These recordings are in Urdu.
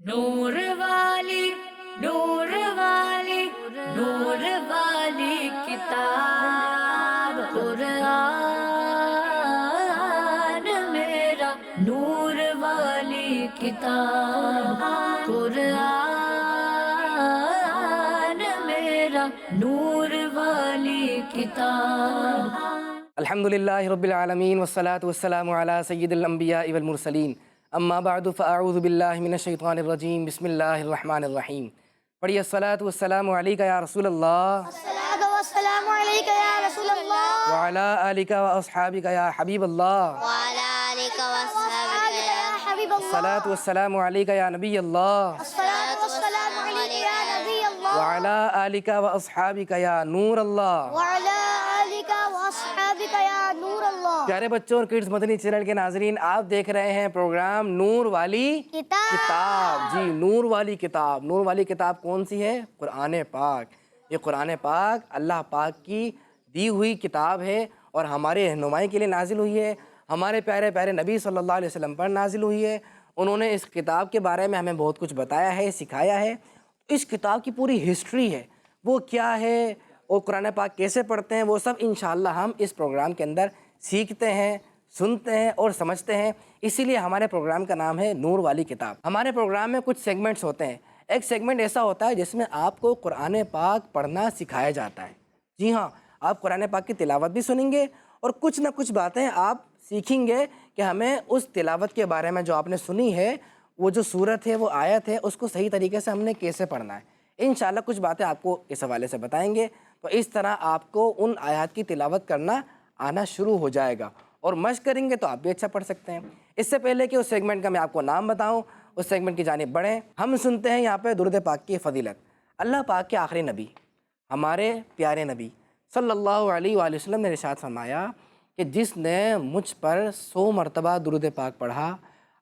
نور والی نور والی نور والی کتاب قرآن میرا نور والی کتاب قرآن میرا نور والی کتاب. الحمدللہ رب العالمین والصلاة والسلام علی سید الانبیاء والمرسلین اما بعد فاعوذ باللہ من الشیطان الرجیم بسم اللہ الرحمن الرحیم. پڑھیے الصلاة والسلام علیکہ یا رسول اللہ الصلاة والسلام علیکہ یا رسول اللہ وعلی آلک و اصحابک یا حبیب اللہ وعلی آلک واصحابک یا حبیب اللہ الصلاة والسلام علیکہ یا نبی اللہ الصلاة والسلام علیکہ یا نبی اللہ وعلی آلک و اصحابک یا نور اللہ. وعلی آلک واصحابک یا نور اللہ. پیارے بچوں اور کڈز مدنی چینل کے ناظرین، آپ دیکھ رہے ہیں پروگرام نور والی کتاب. جی، نور والی کتاب. نور والی کتاب کون سی ہے؟ قرآن پاک. یہ قرآن پاک اللہ پاک کی دی ہوئی کتاب ہے اور ہمارے رہنمائی کے لیے نازل ہوئی ہے. ہمارے پیارے پیارے نبی صلی اللہ علیہ وسلم پر نازل ہوئی ہے. انہوں نے اس کتاب کے بارے میں ہمیں بہت کچھ بتایا ہے، سکھایا ہے. اس کتاب کی پوری ہسٹری ہے، وہ کیا ہے اور قرآن پاک کیسے پڑھتے ہیں، وہ سب انشاءاللہ ہم اس پروگرام کے اندر سیکھتے ہیں، سنتے ہیں اور سمجھتے ہیں. اسی لیے ہمارے پروگرام کا نام ہے نور والی کتاب. ہمارے پروگرام میں کچھ سیگمنٹس ہوتے ہیں. ایک سیگمنٹ ایسا ہوتا ہے جس میں آپ کو قرآن پاک پڑھنا سکھایا جاتا ہے. جی ہاں، آپ قرآن پاک کی تلاوت بھی سنیں گے اور کچھ نہ کچھ باتیں آپ سیکھیں گے کہ ہمیں اس تلاوت کے بارے میں جو آپ نے سنی ہے، وہ جو صورت ہے، وہ آیت ہے، اس کو صحیح طریقے سے ہم نے کیسے پڑھنا ہے. انشاءاللہ کچھ باتیں آپ کو اس حوالے سے بتائیں گے. تو اس طرح آپ کو ان آیات کی تلاوت کرنا آنا شروع ہو جائے گا اور مشق کریں گے تو آپ بھی اچھا پڑھ سکتے ہیں. اس سے پہلے کہ اس سیگمنٹ کا میں آپ کو نام بتاؤں، اس سیگمنٹ کی جانب بڑھیں. ہم سنتے ہیں یہاں پہ درود پاک کی فضیلت. اللہ پاک کے آخری نبی، ہمارے پیارے نبی صلی اللہ علیہ وآلہ وسلم نے ارشاد فرمایا کہ جس نے مجھ پر 100 مرتبہ درود پاک پڑھا،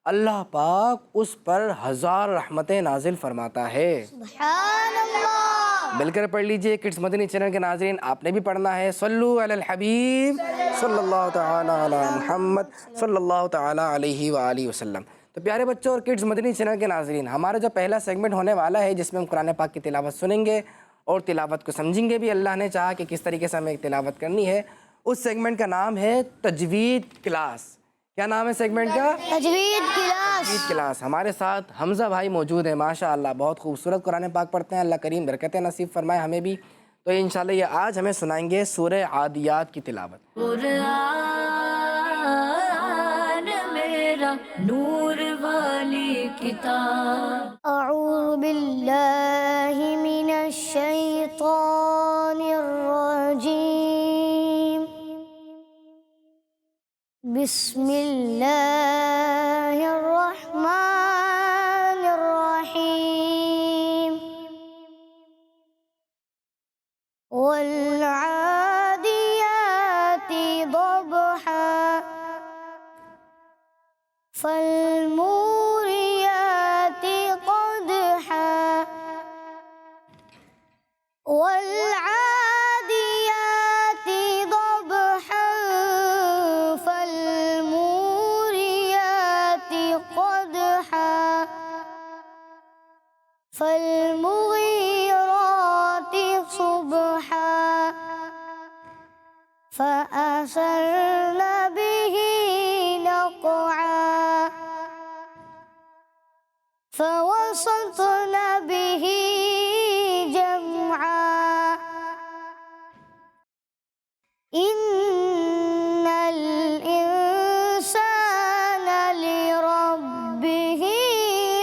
اللہ پاک اس پر 1000 رحمتیں نازل فرماتا ہے. سبحان اللہ. مل کر پڑھ لیجئے. کڈز مدنی چینل کے ناظرین، آپ نے بھی پڑھنا ہے. صلو علی الحبیب صلی اللہ تعالی علی محمد صلی اللہ تعالی علیہ وآلہ وسلم. تو پیارے بچوں اور کڈز مدنی چینل کے ناظرین، ہمارا جو پہلا سیگمنٹ ہونے والا ہے جس میں ہم قرآن پاک کی تلاوت سنیں گے اور تلاوت کو سمجھیں گے بھی. اللہ نے چاہا کہ کس طریقے سے ہمیں تلاوت کرنی ہے. اس سیگمنٹ کا نام ہے تجوید کلاس. کیا نام ہے سیگمنٹ کا؟ تجوید کلاس. تجوید کلاس. ہمارے ساتھ حمزہ بھائی موجود ہیں، ماشاءاللہ بہت خوبصورت قرآن پاک پڑھتے ہیں. اللہ کریم برکتیں نصیب فرمائے ہمیں بھی. تو انشاءاللہ یہ آج ہمیں سنائیں گے سورہ عادیات کی تلاوت. قرآن میرا نور والی کتاب. اعوذ باللہ من الشیطان الرجیم. بسم اللہ الرحمن الرحیم. والعادیات ضبحا فالموریات قدحا والعادیات ضبحا فالموریات قدحا فالمغیرات صبحا فأثرن به نقعا فوسطن به جمعا إن الإنسان لربه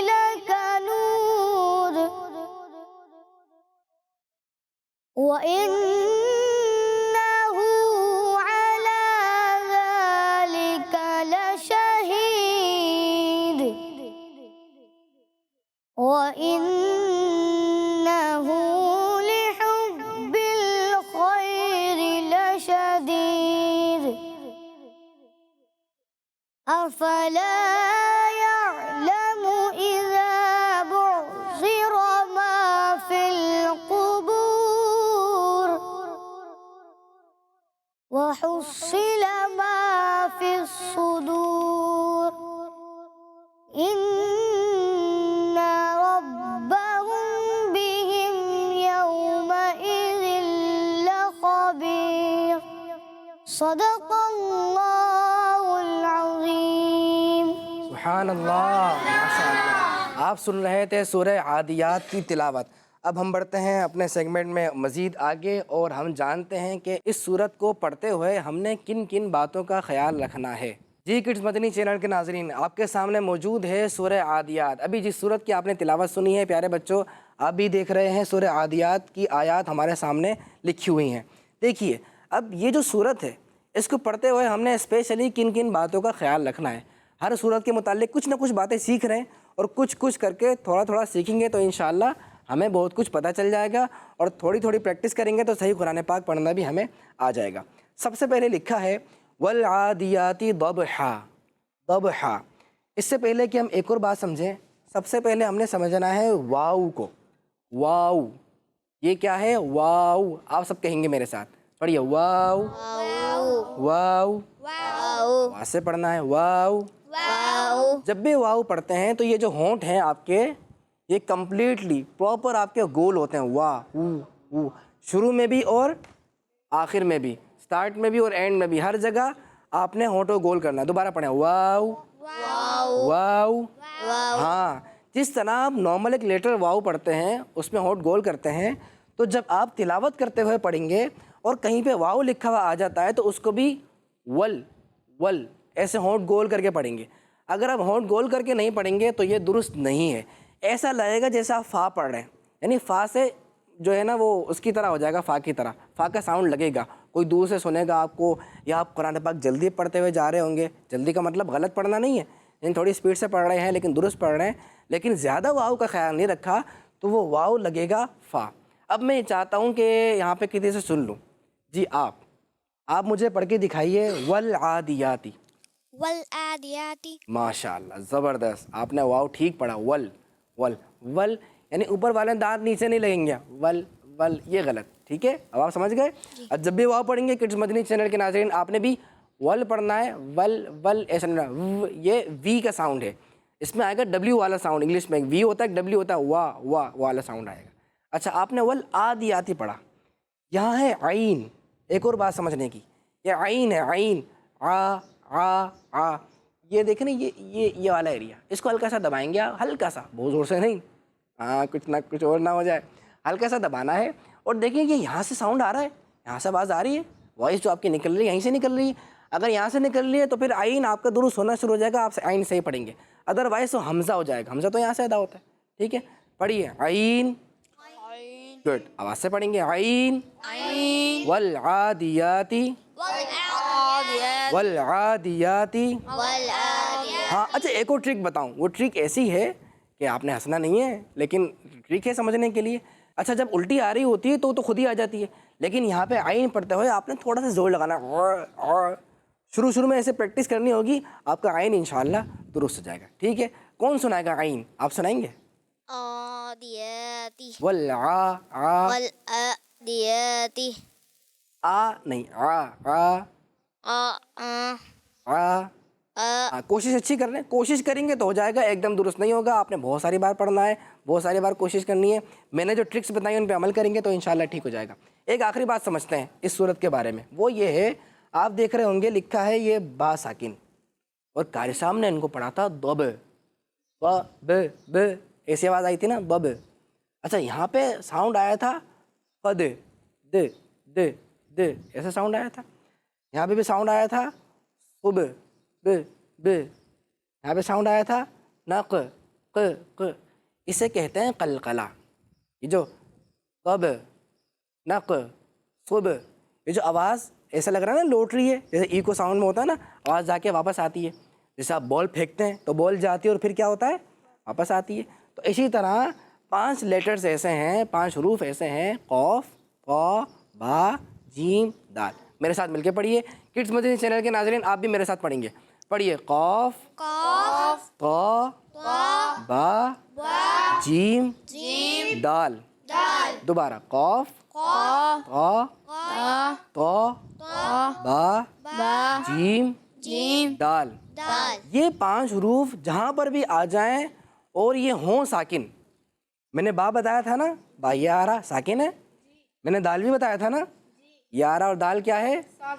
لكنود وإنه على ذلك لشهيد وإنه لحب الخير لشديد أفلا يعلم إذا بعثر ما في القبور وحصل ما في الصدور إن صدق اللہ العظیم۔ سبحان اللہ، ماشاء اللہ۔ آپ سن رہے تھے سورہ عادیات کی تلاوت۔ اب ہم بڑھتے ہیں اپنے سیگمنٹ میں مزید آگے، اور ہم جانتے ہیں کہ اس سورت کو پڑھتے ہوئے ہم نے کن کن باتوں کا خیال رکھنا ہے۔ جی کڈس مدنی چینل کے ناظرین، آپ کے سامنے موجود ہے سورہ عادیات۔ ابھی جس سورت کی آپ نے تلاوت سنی ہے پیارے بچوں، آپ بھی دیکھ رہے ہیں سورہ عادیات کی آیات ہمارے سامنے لکھی ہوئی ہیں۔ دیکھیے اب یہ جو سورت ہے اس کو پڑھتے ہوئے ہم نے اسپیشلی کن کن باتوں کا خیال رکھنا ہے۔ ہر سورت کے متعلق کچھ نہ کچھ باتیں سیکھ رہے ہیں، اور کچھ کر کے تھوڑا تھوڑا سیکھیں گے تو انشاءاللہ ہمیں بہت کچھ پتہ چل جائے گا، اور تھوڑی تھوڑی پریکٹس کریں گے تو صحیح قرآن پاک پڑھنا بھی ہمیں آ جائے گا۔ سب سے پہلے لکھا ہے والعادیات ضبحا، ضبحا۔ اس سے پہلے کہ ہم ایک اور بات سمجھیں، سب سے پہلے ہم نے سمجھنا ہے واو کو۔ واو یہ کیا ہے؟ واو، آپ سب کہیں گے میرے ساتھ، پڑھیے واو، واو، واو سے پڑھنا ہے، واو۔ جب بھی واو پڑھتے ہیں تو یہ جو ہونٹ ہیں آپ کے، یہ کمپلیٹلی پراپر آپ کے گول ہوتے ہیں، وا وو، شروع میں بھی اور آخر میں بھی، سٹارٹ میں بھی اور اینڈ میں بھی، ہر جگہ آپ نے ہونٹ کو گول کرنا ہے۔ دوبارہ پڑھیں، واو، واو۔ ہاں، جس طرح آپ نارمل ایک لیٹر واو پڑھتے ہیں اس میں ہونٹ گول کرتے ہیں، تو جب آپ تلاوت کرتے ہوئے پڑھیں گے اور کہیں پہ واو لکھا ہوا آ جاتا ہے تو اس کو بھی ول، ول ایسے ہونٹ گول کر کے پڑھیں گے۔ اگر آپ ہونٹ گول کر کے نہیں پڑھیں گے تو یہ درست نہیں ہے۔ ایسا لگے گا جیسے آپ فا پڑھ رہے ہیں، یعنی فا سے جو ہے نا وہ اس کی طرح ہو جائے گا، فا کی طرح، فا کا ساؤنڈ لگے گا، کوئی دور سے سنے گا آپ کو، یا آپ قرآن پاک جلدی پڑھتے ہوئے جا رہے ہوں گے۔ جلدی کا مطلب غلط پڑھنا نہیں ہے، یعنی تھوڑی اسپیڈ سے پڑھ رہے ہیں لیکن درست پڑھ رہے ہیں، لیکن زیادہ واو کا خیال نہیں رکھا تو وہ واو لگے گا فا۔ اب میں چاہتا ہوں کہ یہاں پہ کسی سے سن لوں، جی آپ مجھے پڑھ کے دکھائیے والعادیاتی۔ والعادیاتی، ماشاء اللہ، زبردست، آپ نے واو ٹھیک پڑھا، ول ول ول، یعنی اوپر والے دانت نیچے نہیں لگیں گے، ول ول، یہ غلط، ٹھیک ہے؟ اب آپ سمجھ گئے؟ اب جب بھی واو پڑھیں گے کڈس مدنی چینل کے ناظرین، آپ نے بھی ول پڑھنا ہے، ول ول ایسا نہیں، یہ وی کا ساؤنڈ ہے، اس میں آئے گا ڈبلیو والا ساؤنڈ، انگلش میں وی ہوتا ہے، ڈبلیو ہوتا ہے، وا وا والا ساؤنڈ آئے گا۔ اچھا، آپ نے ول آدیاتی پڑھا، یہاں ہے عین۔ ایک اور بات سمجھنے کی، یہ عین ہے، عین، آ، یہ دیکھیں نا، یہ والا ایریا، اس کو ہلکا سا دبائیں گے آپ، ہلکا سا، بہت زور سے نہیں، ہاں کچھ نہ کچھ اور نہ ہو جائے، ہلکا سا دبانا ہے، اور دیکھیں کہ یہاں سے ساؤنڈ آ رہا ہے، یہاں سے آواز آ رہی ہے، وائس جو آپ کی نکل رہی ہے یہیں سے نکل رہی ہے۔ اگر یہاں سے نکل رہی ہے تو پھر عین آپ کا درست ہونا شروع ہو جائے گا، آپ سے عین صحیح پڑھیں گے، ادروائز تو حمزہ ہو جائے گا، حمزہ تو یہاں سے ادا ہوتا ہے، ٹھیک ہے؟ پڑھیے عین، گڈ، آواز سے پڑھیں گے، عین، والعادیاتی، والعادیاتی۔ ہاں اچھا، ایک اور ٹرک بتاؤں، وہ ٹرک ایسی ہے کہ آپ نے ہنسنا نہیں ہے لیکن ٹرک ہے سمجھنے کے لیے۔ اچھا، جب الٹی آ رہی ہوتی ہے تو خود ہی آ جاتی ہے، لیکن یہاں پہ عین پڑھتے ہوئے آپ نے تھوڑا سا زور لگانا، اور شروع میں ایسے پریکٹس کرنی ہوگی، آپ کا عین انشاءاللہ درست ہو جائے گا، ٹھیک ہے؟ کون سنائے گا عین؟ آپ سنائیں گے؟ عادیاتی، والعادیاتی، آ نہیں، کوشش اچھی کر لیں، کوشش کریں گے تو ہو جائے گا، ایک دم درست نہیں ہوگا، آپ نے بہت ساری بار پڑھنا ہے، بہت ساری بار کوشش کرنی ہے، میں نے جو ٹرکس بتائی ان پہ عمل کریں گے تو انشاءاللہ ٹھیک ہو جائے گا۔ ایک آخری بات سمجھتے ہیں اس صورت کے بارے میں، وہ یہ ہے، آپ دیکھ رہے ہوں گے لکھا ہے یہ با ساکن، اور قاری صاحب نے ان کو پڑھا تھا ضب، ب ایسی آواز آئی تھی نا، ضب۔ اچھا، یہاں پہ ساؤنڈ آیا تھا قد، د، ایسا ساؤنڈ آیا تھا، یہاں پہ بھی ساؤنڈ آیا تھا قب، ب، یہاں پہ ساؤنڈ آیا تھا نق، ق، اسے کہتے ہیں قلقلہ۔ یہ جو قب، نق، صب، یہ جو آواز ایسا لگ رہا ہے نا لوٹ رہی ہے، جیسے ایکو ساؤنڈ میں ہوتا ہے نا، آواز جا کے واپس آتی ہے، جیسے آپ بال پھینکتے ہیں تو بال جاتی ہے اور پھر کیا ہوتا ہے؟ واپس آتی ہے۔ تو اسی طرح 5 لیٹرز ایسے ہیں، 5 حروف ایسے ہیں، قوف، قا، با، جیم، دال۔ میرے ساتھ مل کے پڑھیے، کڈس مدنی چینل کے ناظرین آپ بھی میرے ساتھ پڑھیں گے، پڑھیے، قاف، قا، با، جیم، دال۔ دوبارہ، قاف، قا، طا، با، جیم، دال۔ یہ 5 حروف جہاں پر بھی آ جائیں اور یہ ہوں ساکن، میں نے با بتایا تھا نا، با یہ آ رہا ساکن ہے، میں نے دال بھی بتایا تھا نا، یہ آ رہا، اور دال کیا ہے؟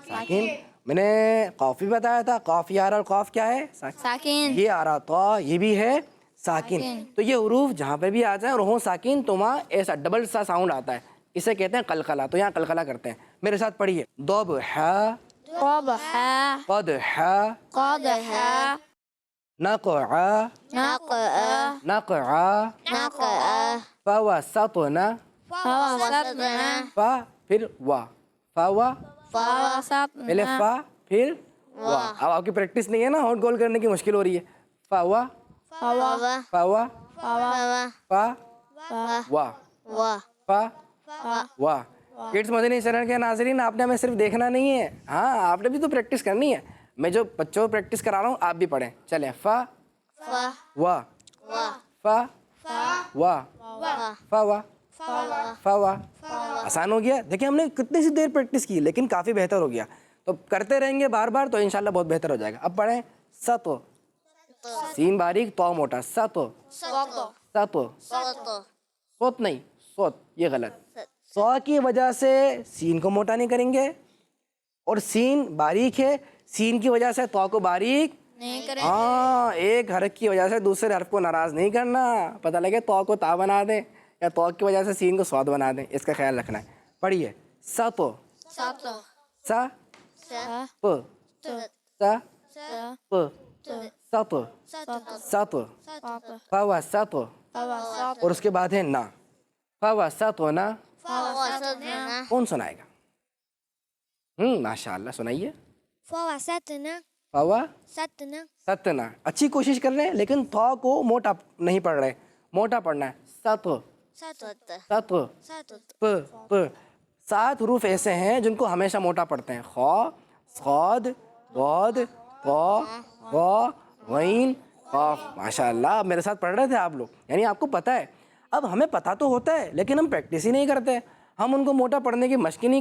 ساکن۔ میں نے قاف بھی بتایا تھا، قاف یہ آ رہا اور قاف کیا ہے؟ ساکن. یہ آ رہا تو یہ بھی ہے ساکن. تو یہ حروف جہاں پہ بھی آ جائیں اور ہوں ساکن تو وہاں ایسا ڈبل سا ساؤنڈ آتا ہے، اسے کہتے ہیں قلقلہ. تو یہاں قلقلہ کرتے ہیں. میرے ساتھ پڑھیے. ضبح، قبح، قدح، قدح، نقع، نقع، نقع، نقع، فوسطنا، فوسطنا، فا پھر وا، فوا فوسطنا، پہلے فا پھر وا. اب آپ کی پریکٹس نہیں ہے نا، ہونٹ گول کرنے کی مشکل ہو رہی ہے. فوا، فوا، فوا، فوا، فا فوا، وا، فا وا. کڈس مدنی چینل کے ناظرین، آپ نے ہمیں صرف دیکھنا نہیں ہے، ہاں آپ نے بھی تو پریکٹس کرنی ہے. میں جو بچوں کو پریکٹس کرا رہا ہوں آپ بھی پڑھیں. چلیں. فا فا، وا، وا، فا وا، وا، فا وا، فوا، فا وا. آسان ہو گیا. دیکھیں ہم نے کتنی سی دیر پریکٹس کی لیکن کافی بہتر ہو گیا. تو کرتے رہیں گے بار بار تو انشاءاللہ بہت بہتر ہو جائے گا. اب پڑھیں. ستو، سین باریک تو موٹا. ستو، سوتو، ستو، سوتو، سوت نہیں سوت، یہ غلط. سو کی وجہ سے سین کو موٹا نہیں کریں گے اور سین باریک ہے، سین کی وجہ سے تو کو باریک نہیں کریں. ہاں. ایک حرف کی وجہ سے دوسرے حرف کو ناراض نہیں کرنا. پتہ لگے تو کو تا بنا دیں یا تو کی وجہ سے سین کو سواد بنا دیں، اس کا خیال رکھنا ہے. پڑھیے. ستو، ساتو، سا سا، پ، تو، سا سا، پ، ستو، ساتو، ستو، ساتو، فوا ستو. فوا، ساتو، اور اس کے بعد ہے نا. فوا ستو نا. فوسطنا، کون سنائے گا؟ ماشاء اللہ سنائیے. فوسطنا، فوا ستنا، ستنا. اچھی کوشش کر رہے ہیں لیکن تو کو موٹا نہیں پڑھ رہے، موٹا پڑھنا ہے. ستو، ست، ستو، ست، پ، پ. 7 حروف ایسے ہیں جن کو ہمیشہ موٹا پڑھتے ہیں. خا، صاد، ضاد، طا، غا، غین، قاف. ماشاء اللہ. اب میرے ساتھ پڑھ رہے تھے آپ لوگ، یعنی آپ کو پتہ ہے. اب ہمیں پتہ تو ہوتا ہے لیکن ہم پریکٹس ہی نہیں کرتے. ہم ان کو موٹا پڑھنے کی مشق ہی نہیں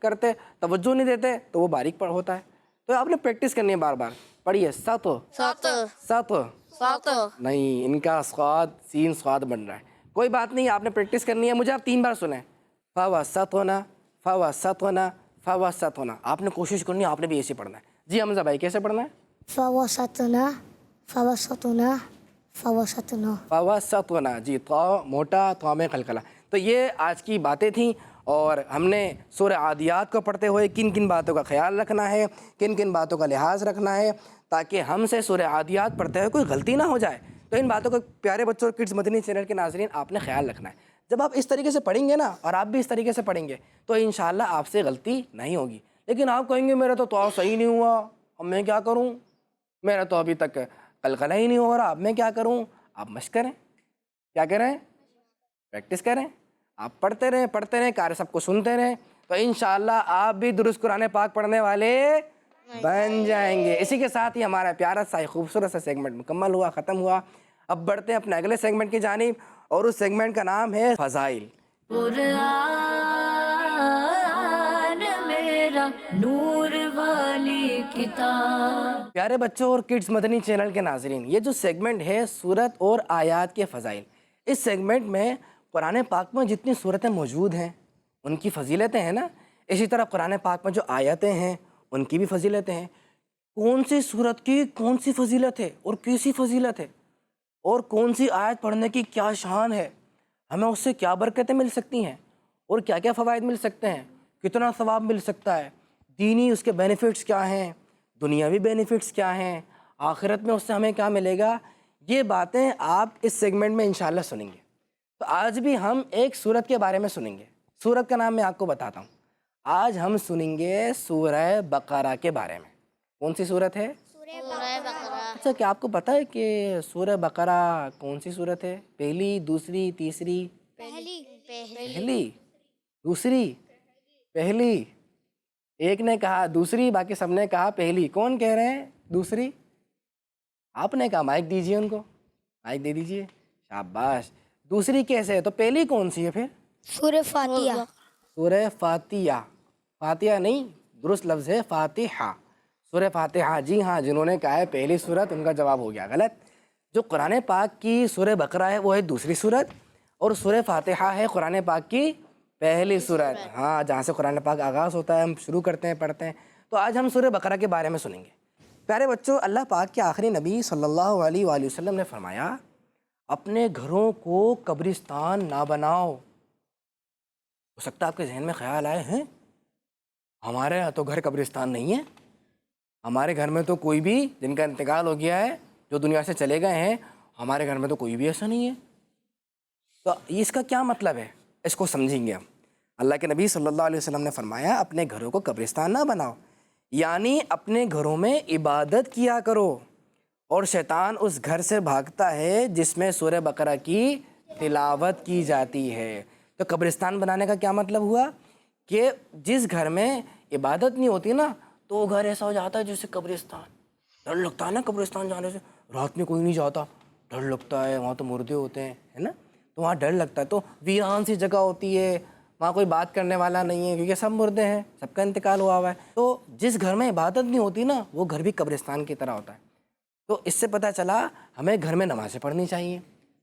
کرتے، توجہ نہیں دیتے تو وہ باریک پڑھ ہوتا ہے. تو آپ نے پریکٹس کرنی ہے بار بار. پڑھیے. ستو، ساتو، ستو. ساتو، نہیں، ان کا سواد سین سواد بن رہا ہے. کوئی بات نہیں، آپ نے پریکٹس کرنی ہے. مجھے آپ 3 بار سنیں. فوا ستونا، فوا ستونا، فوا ستونا. آپ نے کوشش کرنی ہے، آپ نے بھی ایسے پڑھنا ہے. جی حمزہ بھائی کیسے پڑھنا ہے؟ فوسطنا، فوسطنا، فوسطنا. فوا ستونا. جی تو موٹا، تو میں قلقلہ. تو یہ آج کی باتیں تھیں اور ہم نے سورہ عادیات کو پڑھتے ہوئے کن کن باتوں کا خیال رکھنا ہے، کن کن باتوں کا لحاظ رکھنا ہے تاکہ ہم سے سورہ عادیات پڑھتے ہوئے کوئی غلطی نہ ہو جائے. تو ان باتوں کو پیارے بچوں اور کڈس مدنی چینل کے ناظرین آپ نے خیال رکھنا ہے. جب آپ اس طریقے سے پڑھیں گے نا اور آپ بھی اس طریقے سے پڑھیں گے تو انشاءاللہ آپ سے غلطی نہیں ہوگی. لیکن آپ کہیں گے میرا تو صحیح نہیں ہوا، اب میں کیا کروں، میرا تو ابھی تک قلقلہ ہی نہیں ہو رہا، اب میں کیا کروں. آپ مشق کریں. کیا کریں؟ پریکٹس کریں. آپ پڑھتے رہیں کار سب کو سنتے رہیں تو انشاءاللہ آپ بھی درست قرآن پاک پڑھنے والے بن جائیں گے. اسی کے ساتھ ہی ہمارا پیارا سا خوبصورت سا سیگمنٹ مکمل ہوا، ختم ہوا. اب بڑھتے ہیں اپنے اگلے سیگمنٹ کی جانب اور اس سیگمنٹ کا نام ہے فضائل. قرآن میرا نور والی کتاب. پیارے بچوں اور کڈس مدنی چینل کے ناظرین، یہ جو سیگمنٹ ہے سورت اور آیات کے فضائل، اس سیگمنٹ میں قرآن پاک میں جتنی صورتیں موجود ہیں ان کی فضیلتیں ہیں نا، اسی طرح قرآن پاک میں جو آیتیں ہیں ان کی بھی فضیلتیں ہیں. کون سی صورت کی کون سی فضیلت ہے اور کیسی فضیلت ہے اور کون سی آیت پڑھنے کی کیا شان ہے، ہمیں اس سے کیا برکتیں مل سکتی ہیں اور کیا کیا فوائد مل سکتے ہیں، کتنا ثواب مل سکتا ہے، دینی اس کے بینیفٹس کیا ہیں، دنیاوی بینیفٹس کیا ہیں، آخرت میں اس سے ہمیں کیا ملے گا، یہ باتیں آپ اس سیگمنٹ میں انشاءاللہ سنیں گے. تو آج بھی ہم ایک سورت کے بارے میں سنیں گے. سورت کا نام میں آپ کو بتاتا ہوں. آج ہم سنیں گے سورہ بقرہ کے بارے میں. کون سی سورت ہے؟ سورہ بقرہ. اچھا، کیا آپ کو پتہ ہے کہ سورہ بقرہ کون سی سورت ہے؟ پہلی، دوسری، تیسری؟ پہلی، دوسری، پہلی. ایک نے کہا دوسری، باقی سب نے کہا پہلی. کون کہہ رہے ہیں دوسری؟ آپ نے کہا. مائک دیجیے ان کو، مائک دے دیجیے. شاباش. دوسری کیسے ہے؟ تو پہلی کون سی ہے پھر؟ سورہ فاتحہ. سورہ فاتحہ. فاتحہ نہیں، درست لفظ ہے فاتحہ. سورہ فاتحہ. جی ہاں، جنہوں نے کہا ہے پہلی سورت ان کا جواب ہو گیا غلط. جو قرآن پاک کی سورہ بقرہ ہے وہ ہے دوسری سورت اور سورہ فاتحہ ہے قرآن پاک کی پہلی سورت. ہاں، جہاں سے قرآن پاک آغاز ہوتا ہے، ہم شروع کرتے ہیں پڑھتے ہیں. تو آج ہم سورہ بقرہ کے بارے میں سنیں گے۔ پیارے بچوں، اللہ پاک کے آخری نبی صلی اللہ علیہ وآلہ وسلم نے فرمایا اپنے گھروں کو قبرستان نہ بناؤ۔ ہو سکتا ہے آپ کے ذہن میں خیال آئے ہیں ہمارے یہاں تو گھر قبرستان نہیں ہے، ہمارے گھر میں تو کوئی بھی جن کا انتقال ہو گیا ہے جو دنیا سے چلے گئے ہیں، ہمارے گھر میں تو کوئی بھی ایسا نہیں ہے۔ تو اس کا کیا مطلب ہے، اس کو سمجھیں گے ہم۔ اللہ کے نبی صلی اللہ علیہ وسلم نے فرمایا اپنے گھروں کو قبرستان نہ بناؤ، یعنی اپنے گھروں میں عبادت کیا کرو، اور شیطان اس گھر سے بھاگتا ہے جس میں سورہ بقرہ کی تلاوت کی جاتی ہے۔ تو قبرستان بنانے کا کیا مطلب ہوا کہ جس گھر میں عبادت نہیں ہوتی نا تو وہ گھر ایسا ہو جاتا ہے جیسے قبرستان۔ ڈر لگتا ہے نا قبرستان جانے سے، رات میں کوئی نہیں جاتا، ڈر لگتا ہے، وہاں تو مردے ہوتے ہیں، ہے نا، تو وہاں ڈر لگتا ہے۔ تو ویران سی جگہ ہوتی ہے، وہاں کوئی بات کرنے والا نہیں ہے کیونکہ سب مردے ہیں، سب کا انتقال ہوا ہے۔ تو جس گھر میں عبادت نہیں ہوتی نا وہ گھر بھی قبرستان کی طرح ہوتا ہے۔ تو اس سے پتہ چلا ہمیں گھر میں نمازیں پڑھنی چاہیے،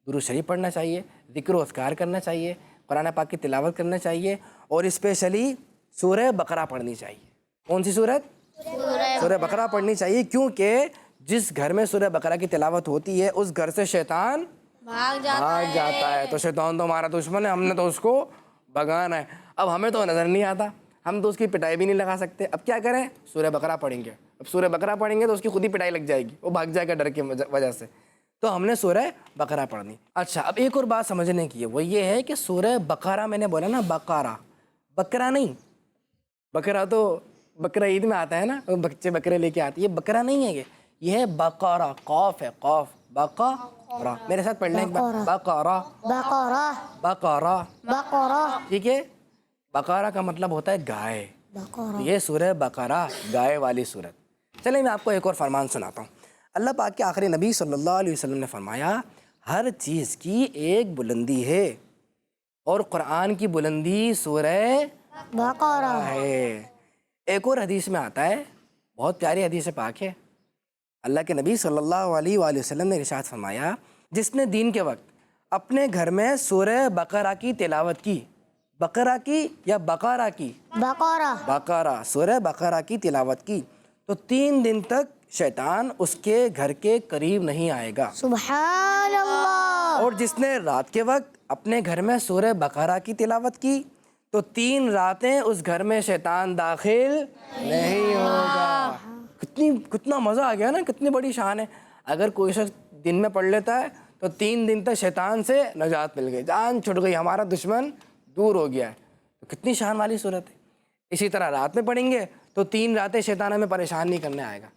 درود شریف پڑھنا چاہیے، ذکر و اذکار کرنا چاہیے، قرآن پاک کی تلاوت کرنا چاہیے، اور اسپیشلی سورہ بقرہ پڑھنی چاہیے۔ کون سی سورت؟ سورہ بقرہ پڑھنی چاہیے، کیونکہ جس گھر میں سورہ بقرہ کی تلاوت ہوتی ہے اس گھر سے شیطان بھاگ جاتا ہے۔ تو شیطان تو ہمارا دشمن ہے، ہم نے تو اس کو بھگانا ہے۔ اب ہمیں تو نظر نہیں آتا، ہم تو اس کی پٹائی بھی نہیں لگا سکتے، اب کیا کریں؟ سورہ بقرہ پڑھیں گے۔ اب سورہ بقرہ پڑھیں گے تو اس کی خود ہی پٹائی لگ جائے گی، وہ بھاگ جائے گا ڈر کی وجہ سے۔ تو ہم نے سورہ بقرہ پڑھنی۔ اچھا، اب ایک اور بات سمجھنے کی ہے، وہ یہ ہے کہ سورہ بقرہ میں نے بولا نا بقرہ، بکرا نہیں، بکرا تو بقرہ عید میں آتا ہے نا، بچے بکرے لے کے آتے ہیں، یہ بکرا نہیں ہے، یہ ہے بقرہ، قاف ہے، قاف، بقرہ۔ میرے ساتھ پڑھ لیں ایک بار، بقرہ بقرہ بقرہ، بقرہ ٹھیک ہے۔ بقرہ کا مطلب ہوتا ہے گائے، بقرہ یہ سورہ بقرہ گائے والی سورت۔ چلیں میں آپ کو ایک اور فرمان سناتا ہوں۔ اللہ پاک کے آخری نبی صلی اللہ علیہ وسلم نے فرمایا ہر چیز کی ایک بلندی ہے، اور قرآن کی بلندی سورہ بقرہ ہے۔ ایک اور حدیث میں آتا ہے، بہت پیاری حدیث پاک ہے، اللہ کے نبی صلی اللہ علیہ وآلہ وسلم نے ارشاد فرمایا جس نے دین کے وقت اپنے گھر میں سورہ بقرہ کی تلاوت کی، بقرہ کی یا بقرہ کی؟ بقرہ بقرہ، سورہ بقرہ کی تلاوت کی، تو 3 دن تک شیطان اس کے گھر کے قریب نہیں آئے گا۔ سبحان اللہ۔ اور جس نے رات کے وقت اپنے گھر میں سورہ بقرہ کی تلاوت کی تو 3 راتیں اس گھر میں شیطان داخل نہیں ہوگا۔ کتنا مزہ آ گیا نا، کتنی بڑی شان ہے۔ اگر کوئی شخص دن میں پڑھ لیتا ہے تو 3 دن تک شیطان سے نجات مل گئی، جان چھٹ گئی، ہمارا دشمن دور ہو گیا ہے۔ تو کتنی شان والی صورت ہے۔ اسی طرح رات میں پڑھیں گے تو 3 راتیں شیطان ہمیں پریشان نہیں کرنے آئے گا۔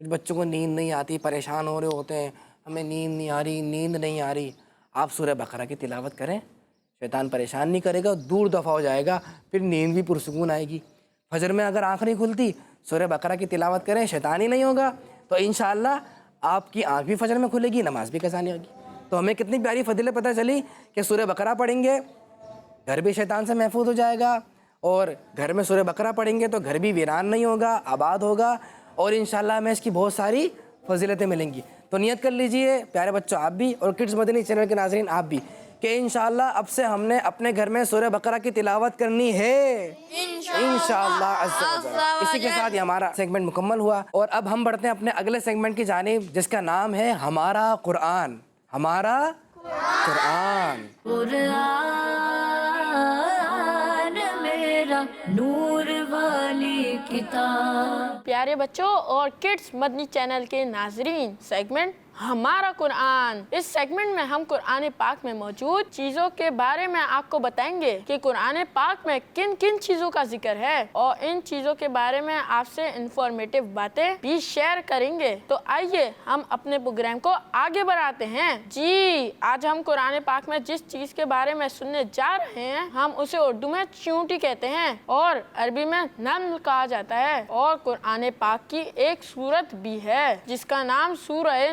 بچوں کو نیند نہیں آتی، پریشان ہو رہے ہوتے ہیں، ہمیں نیند نہیں آ رہی، نیند نہیں آ رہی، آپ سورہ بقرہ کی تلاوت کریں، شیطان پریشان نہیں کرے گا، دور دفع ہو جائے گا، پھر نیند بھی پرسکون آئے گی۔ فجر میں اگر آنکھ نہیں کھلتی، سورہ بقرہ کی تلاوت کریں، شیطان ہی نہیں ہوگا، تو انشاءاللہ آپ کی آنکھ بھی فجر میں کھلے گی، نماز بھی قضا نہیں ہوگی۔ تو ہمیں کتنی پیاری فضیلت پتہ چلی کہ سورہ بقرہ پڑھیں گے گھر بھی شیطان سے محفوظ ہو جائے گا، اور گھر میں سورہ بقرہ پڑھیں گے تو گھر بھی ویران نہیں ہوگا، آباد ہوگا، اور انشاءاللہ ہمیں اس کی بہت ساری فضیلتیں ملیں گی۔ تو نیت کر لیجئے پیارے بچوں آپ بھی، اور کڈز مدنی چینل کے ناظرین آپ بھی، کہ انشاءاللہ اب سے ہم نے اپنے گھر میں سورہ بقرہ کی تلاوت کرنی ہے انشاءاللہ عز و جل۔ اسی کے ساتھ یہ ہمارا سیگمنٹ مکمل ہوا، اور اب ہم بڑھتے ہیں اپنے اگلے سیگمنٹ کی جانب جس کا نام ہے ہمارا قرآن، ہمارا قرآن۔ قرآن میرا نور والی کتاب۔ پیارے بچوں اور کڈز مدنی چینل کے ناظرین، سیگمنٹ ہمارا قرآن، اس سیگمنٹ میں ہم قرآن پاک میں موجود چیزوں کے بارے میں آپ کو بتائیں گے کہ قرآن پاک میں کن کن چیزوں کا ذکر ہے، اور ان چیزوں کے بارے میں آپ سے انفارمیٹیو باتیں بھی شیئر کریں گے۔ تو آئیے ہم اپنے پروگرام کو آگے بڑھاتے ہیں۔ جی، آج ہم قرآن پاک میں جس چیز کے بارے میں سننے جا رہے ہیں ہم اسے اردو میں چیونٹی کہتے ہیں اور عربی میں نمل کہا جاتا ہے، اور قرآن پاک کی ایک سورت بھی ہے جس کا نام سورہ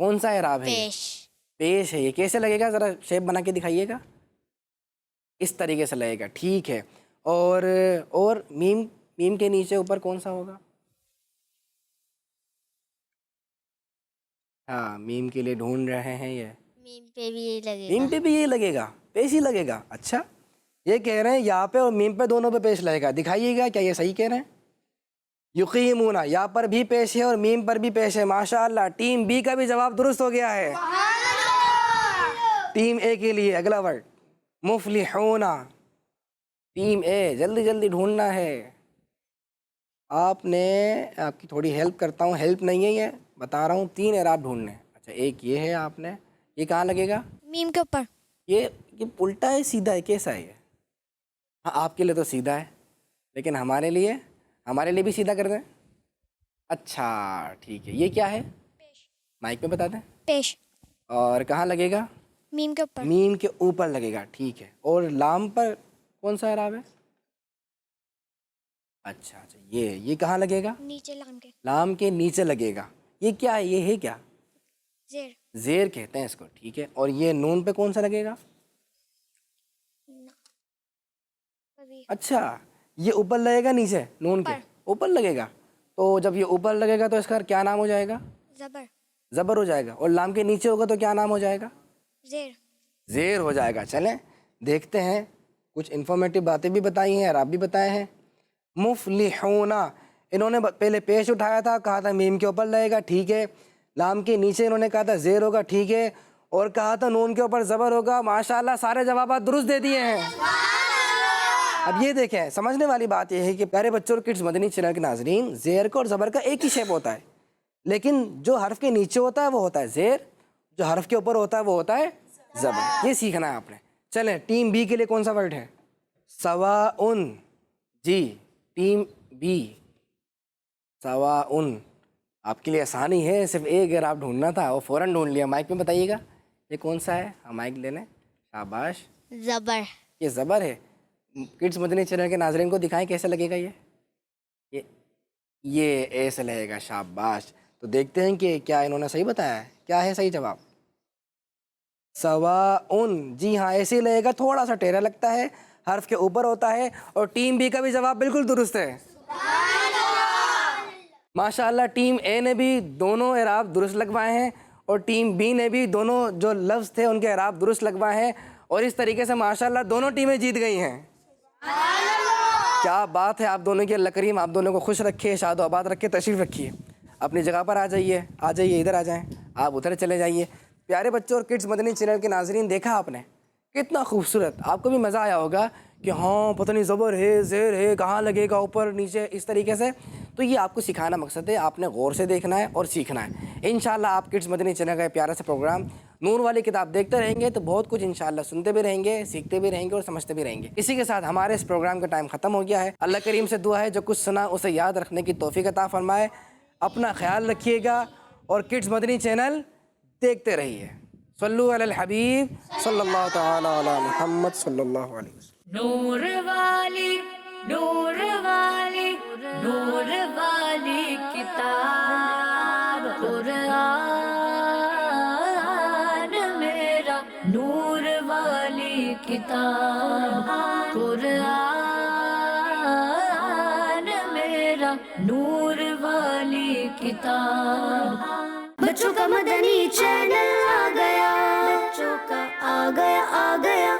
کون سا اعراب ہے یہ؟ پیش پیش ہے. یہ کیسے لگے گا؟ ذرا شیپ بنا کے دکھائیے گا. اس طریقے سے لگے گا. ٹھیک ہے. اور میم کے نیچے اوپر کون سا ہوگا؟ ہاں میم کے لیے ڈھونڈ رہے ہیں. یہ میم پہ بھی یہی لگے میم گا. پہ بھی یہ لگے گا, پیش ہی لگے گا. اچھا یہ کہہ رہے ہیں یا پہ اور میم پہ دونوں پہ پیش لگے گا. دکھائیے گا کیا یہ صحیح کہہ رہے ہیں؟ یقیمون, یا پر بھی پیش ہے اور میم پر بھی پیش ہے. ماشاء اللہ, ٹیم بی کا بھی جواب درست ہو گیا ہے. ٹیم اے کے لیے اگلا ورڈ مفلحون. ٹیم اے جلدی جلدی ڈھونڈنا ہے. آپ کی تھوڑی ہیلپ کرتا ہوں. ہیلپ نہیں ہے, یہ بتا رہا ہوں. 3 اعراب ڈھونڈنے. اچھا ایک یہ ہے, آپ نے یہ کہاں لگے گا؟ میم کے اوپر. یہ الٹا ہے سیدھا ہے, کیسا ہے یہ؟ ہاں آپ کے لیے تو سیدھا ہے, لیکن ہمارے لیے بھی سیدھا کر دیں. اچھا ٹھیک ہے. یہ کیا ہے مائک میں بتا دیں. پیش. اور کہاں لگے گا؟ میم کے اوپر. میم کے اوپر لگے گا. ٹھیک ہے. اور لام پر کون سا اعراب ہے؟ اچھا یہ کہاں لگے گا؟ نیچے لام کے. لام کے نیچے لگے گا. یہ کیا ہے؟ یہ ہے کیا؟ زیر. زیر کہتے ہیں اس کو. ٹھیک ہے. اور یہ نون پہ کون سا لگے گا؟ اچھا یہ اوپر لگے گا نیچے نون کے اوپر لگے گا. تو جب یہ اوپر لگے گا تو اس کا کیا نام ہو جائے گا؟ زبر. زبر ہو جائے گا. اور لام کے نیچے ہوگا تو کیا نام ہو جائے گا؟ زیر. زیر ہو جائے گا. چلیں دیکھتے ہیں. کچھ انفارمیٹیو باتیں بھی بتائی ہیں, اعراب بھی بتائے ہیں. مفلحون, انہوں نے پہلے پیش اٹھایا تھا, کہا تھا میم کے اوپر لگے گا. ٹھیک ہے. لام کے نیچے انہوں نے کہا تھا زیر ہوگا. ٹھیک ہے. اور کہا تھا نون کے اوپر زبر ہوگا. ماشاءاللہ سارے جوابات درست دے دیے ہیں. اب یہ دیکھیں, سمجھنے والی بات یہ ہے کہ پیارے بچوں اور کڈز مدنی چینل کے ناظرین, زیر کا اور زبر کا ایک ہی شیپ ہوتا ہے, لیکن جو حرف کے نیچے ہوتا ہے وہ ہوتا ہے زیر, جو حرف کے اوپر ہوتا ہے وہ ہوتا ہے زبر. یہ سیکھنا ہے آپ نے. چلیں ٹیم بی کے لیے کون سا ورڈ ہے؟ سواءن. جی ٹیم بی سواءن. آپ کے لیے آسانی ہے, صرف ایک اعراب ڈھونڈنا تھا اور فوراً ڈھونڈ لیا. مائک میں بتائیے گا یہ کون سا ہے؟ ہم مائک لے لیں. شاباش. زبر. یہ زبر ہے. کڈز مدنی چینل کے ناظرین کو دکھائیں کیسے لگے گا. یہ ایسے لگے گا. شاباش. تو دیکھتے ہیں کہ کیا انہوں نے صحیح بتایا ہے. کیا ہے صحیح جواب؟ سواءن. جی ہاں ایسے ہی لگے گا. تھوڑا سا ٹیڑھا لگتا ہے, حرف کے اوپر ہوتا ہے. اور ٹیم بی کا بھی جواب بالکل درست ہے. ماشاءاللہ ٹیم اے نے بھی دونوں اعراب درست لگوائے ہیں اور ٹیم بی نے بھی دونوں جو لفظ تھے ان کے اعراب درست لگوائے ہیں. اور اس طریقے سے ماشاءاللہ دونوں ٹیمیں جیت گئی ہیں. کیا بات ہے. آپ دونوں کی اللہ کریم آپ دونوں کو خوش رکھے, شاد و آباد رکھے. تشریف رکھیے اپنی جگہ پر. آ جائیے ادھر آ جائیں. آپ ادھر چلے جائیے. پیارے بچوں اور کڈز مدنی چینل کے ناظرین, دیکھا آپ نے کتنا خوبصورت. آپ کو بھی مزہ آیا ہوگا کہ ہاں پتہ نہیں زبر ہے زیر ہے کہاں لگے گا, اوپر نیچے, اس طریقے سے. تو یہ آپ کو سکھانا مقصد ہے. آپ نے غور سے دیکھنا ہے اور سیکھنا ہے. انشاءاللہ آپ کڈز مدنی چینل کا پیارا سا پروگرام نور والی کتاب دیکھتے رہیں گے تو بہت کچھ انشاءاللہ سنتے بھی رہیں گے, سیکھتے بھی رہیں گے اور سمجھتے بھی رہیں گے. اسی کے ساتھ ہمارے اس پروگرام کا ٹائم ختم ہو گیا ہے. اللہ کریم سے دعا ہے جو کچھ سنا اسے یاد رکھنے کی توفیق عطا فرمائے. اپنا خیال رکھیے گا اور کڈز مدنی چینل دیکھتے رہیے. صلو علی الحبیب صلی اللہ تعالی علی محمد صلی اللہ علیہ وسلم. نور والی نور والی نور والی کتاب قرآن میرا نور والی کتاب قرآن میرا نور والی کتاب. بچوں کا مدنی چینل آ گیا, بچوں کا آ گیا